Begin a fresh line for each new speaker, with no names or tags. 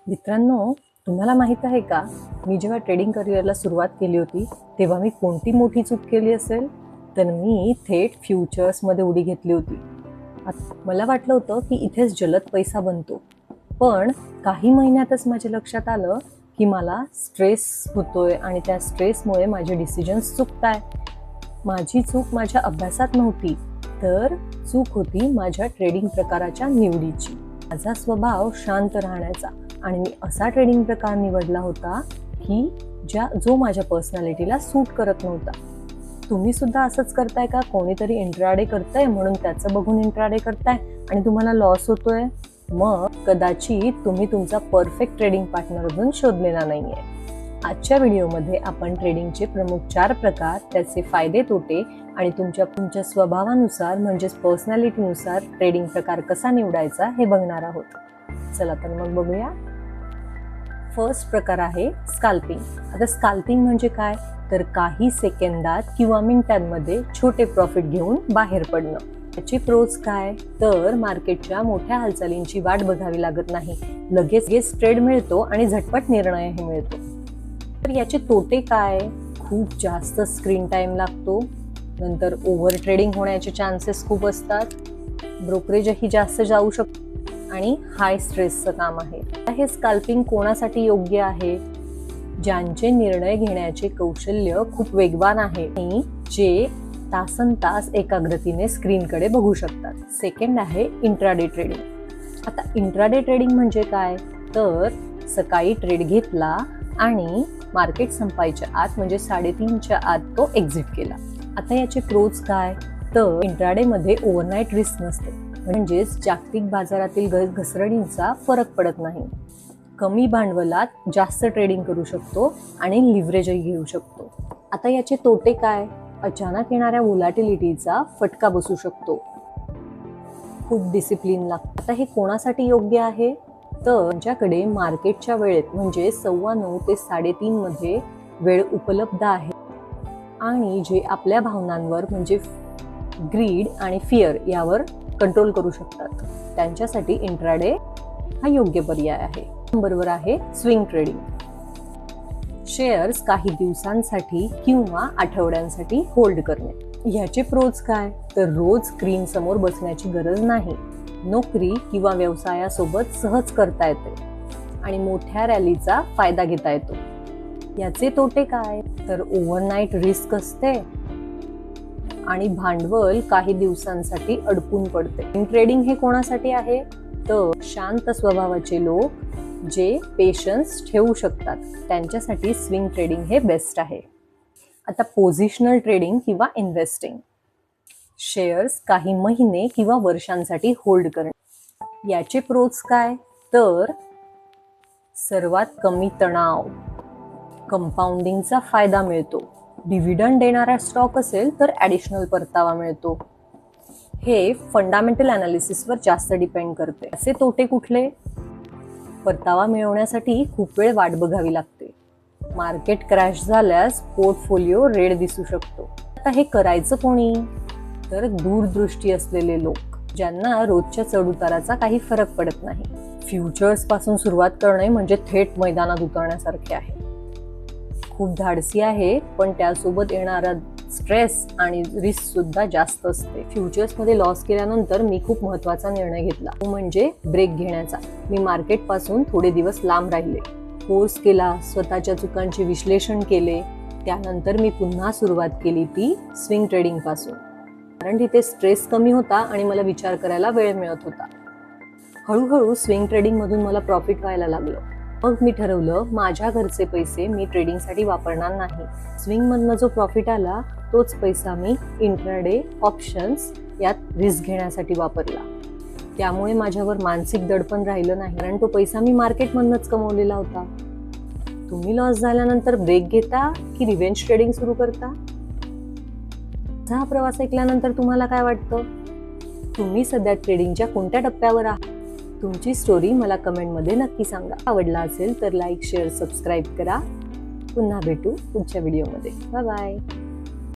मित्रांनो, तुम्हाला माहित आहे का, मी जेव्हा ट्रेडिंग करिअरला सुरुवात केली होती तेव्हा मी कोणती मोठी चूक केली असेल? तर मी थेट फ्युचर्समध्ये उडी घेतली होती. मला वाटलं होतं की इथेच जलद पैसा बनतो, पण काही महिन्यातच माझ्या लक्षात आलं की मला स्ट्रेस होतोय आणि त्या स्ट्रेसमुळे माझे डिसिजन्स चुकताय. माझी चूक माझ्या अभ्यासात नव्हती, तर चूक होती माझ्या ट्रेडिंग प्रकाराच्या निवडीची. माझा स्वभाव शांत राहण्याचा आणि मी असा ट्रेडिंग प्रकार निवडला होता की जो माझ्या पर्सनॅलिटीला सूट करत नव्हता. तुम्ही सुद्धा असंच करताय का? कोणीतरी इंट्राडे करतंय म्हणून त्याचं बघून इंट्राडे करताय आणि तुम्हाला लॉस होतोय? मग कदाचित तुम्ही तुमचा परफेक्ट ट्रेडिंग पार्टनर अजून शोधलेला नाहीये. आजच्या व्हिडिओमध्ये आपण ट्रेडिंगचे प्रमुख 4 प्रकार, त्याचे फायदे तोटे आणि तुमच्या स्वभावानुसार म्हणजेच पर्सनॅलिटीनुसार ट्रेडिंग प्रकार कसा निवडायचा हे बघणार आहोत. चला तर मग बघूया. फर्स्ट प्रकार आहे स्कॅल्पिंग. आता स्कॅल्पिंग म्हणजे काय? तर काही सेकंदात किंवा मिनिटांमध्ये छोटे प्रॉफिट घेऊन बाहेर पडणं. याची प्रोज काय? तर मार्केटच्या मोठ्या हालचालींची वाट बघावी लागत नाही, लगेच ट्रेड मिळतो आणि झटपट निर्णयही मिळतो. तर याचे तोटे काय? खूप जास्त स्क्रीन टाइम लागतो, नंतर ओव्हर ट्रेडिंग होण्याचे चान्सेस खूप असतात, ब्रोकरेजही जास्त जाऊ शकतो आणि हाय स्ट्रेसचं काम आहे. हे स्कॅल्पिंग कोणासाठी योग्य आहे? ज्यांचे निर्णय घेण्याचे कौशल्य खूप वेगवान आहे आणि जे तासनतास एकाग्रतेने स्क्रीनकडे बघू शकतात. सेकंड आहे इंट्राडे ट्रेडिंग. आता इंट्राडे ट्रेडिंग म्हणजे काय? तर सकाळी ट्रेड घेतला आणि मार्केट संपायच्या आत म्हणजे 3:30च्या आत तो एक्झिट केला. आता याचे प्रोज काय? तर इंट्राडे मध्ये ओव्हरनाईट रिस्क नसते, म्हणजेच जागतिक बाजारातील घसरणींचा फरक पडत नाही. कमी भांडवलात जास्त ट्रेडिंग करू शकतो आणि लिव्हरेजही घेऊ शकतो. आता याचे तोटे काय? अचानक येणाऱ्या व्होलॅटिलिटीचा फटका बसू शकतो, खूप डिसिप्लिन लागतं. आता हे कोणासाठी योग्य आहे? तर ज्यांच्याकडे मार्केटच्या वेळेत म्हणजे 9:15 ते 3:30 मध्ये वेळ उपलब्ध आहे आणि जे आपल्या भावनांवर म्हणजे ग्रीड आणि फिअर यावर कंट्रोल करू शकतात, त्यांच्यासाठी इंट्राडे हा योग्य पर्याय आहे. नंबरवर आहे स्विंग ट्रेडिंग. शेअर्स काही दिवसांसाठी किंवा आठवड्यांसाठी होल्ड करणे. ह्याचे प्रोज काय? तर रोज स्क्रीन समोर बसण्याची गरज नाही, नोकरी किंवा व्यवसायासोबत सहज करता येते आणि मोठ्या रॅलीचा फायदा घेता येतो. याचे तोटे काय? तर ओव्हरनाईट रिस्क असते आणि भांडवल काही दिवसांसाठी अडकून पडते. ट्रेडिंग हे कोणासाठी आहे? तर शांत स्वभावाचे लोक जे पेशन्स ठेवू शकतात, त्यांच्यासाठी स्विंग ट्रेडिंग हे बेस्ट आहे. आता पोझिशनल ट्रेडिंग किंवा इन्व्हेस्टिंग. शेअर्स काही महिने किंवा वर्षांसाठी होल्ड करणे. याचे प्रोज काय? तर सर्वात कमी तणाव, कंपाऊंडिंगचा फायदा मिळतो, डिव्हिडंड देणारा स्टॉक असेल तर ॲडिशनल परतावा मिळतो. हे फंडामेंटल अनालिसिसवर जास्त डिपेंड करते. असे तोटे कुठले? परतावा मिळवण्यासाठी खूप वेळ वाट बघावी लागते, मार्केट क्रॅश झाल्यास पोर्टफोलिओ रेड दिसू शकतो. आता हे करायचं कोणी? तर दूरदृष्टी असलेले लोक, ज्यांना रोजच्या चढउताराचा काही फरक पडत नाही. फ्युचर्स पासून सुरुवात करणे म्हणजे थेट मैदानात उतरण्यासारखे आहे. खूप धाडसी आहे, पण त्यासोबत येणारा स्ट्रेस आणि रिस्क सुद्धा जास्त असते. फ्युचर्स मध्ये लॉस केल्यानंतर मी खूप महत्वाचा निर्णय घेतला, तो म्हणजे ब्रेक घेण्याचा. मी मार्केट पासून थोडे दिवस लांब राहिले, कोर्स केला, स्वतःच्या चुकांचे विश्लेषण केले. त्यानंतर मी पुन्हा सुरुवात केली ती स्विंग ट्रेडिंग पासून, कारण तिथे स्ट्रेस कमी होता आणि मला विचार करायला वेळ मिळत होता. हळूहळू स्विंग ट्रेडिंग मधून मला प्रॉफिट व्हायला लागलं. मग मी ठरवलं, माझ्या घरचे पैसे मी ट्रेडिंगसाठी वापरणार नाही. स्विंग मधनं जो प्रॉफिट आला तोच पैसा मी इंट्राडे ऑप्शन्स यात रिस्क घेण्यासाठी वापरला. त्यामुळे माझ्यावर मानसिक दडपण राहिलं नाही, कारण तो पैसा मी मार्केटमधनच कमवलेला होता. तुम्ही लॉस झाल्यानंतर ब्रेक घेता की रिव्हेंज ट्रेडिंग सुरू करता? हा प्रवास ऐकल्यानंतर तुम्हाला काय वाटतं? तुम्ही सध्या ट्रेडिंगच्या कोणत्या टप्प्यावर आहात? तुमची स्टोरी मला कमेंटमध्ये नक्की सांगा. आवडला असेल तर लाईक, शेअर, सबस्क्राईब करा. पुन्हा भेटू पुढच्या व्हिडिओमध्ये. Bye bye.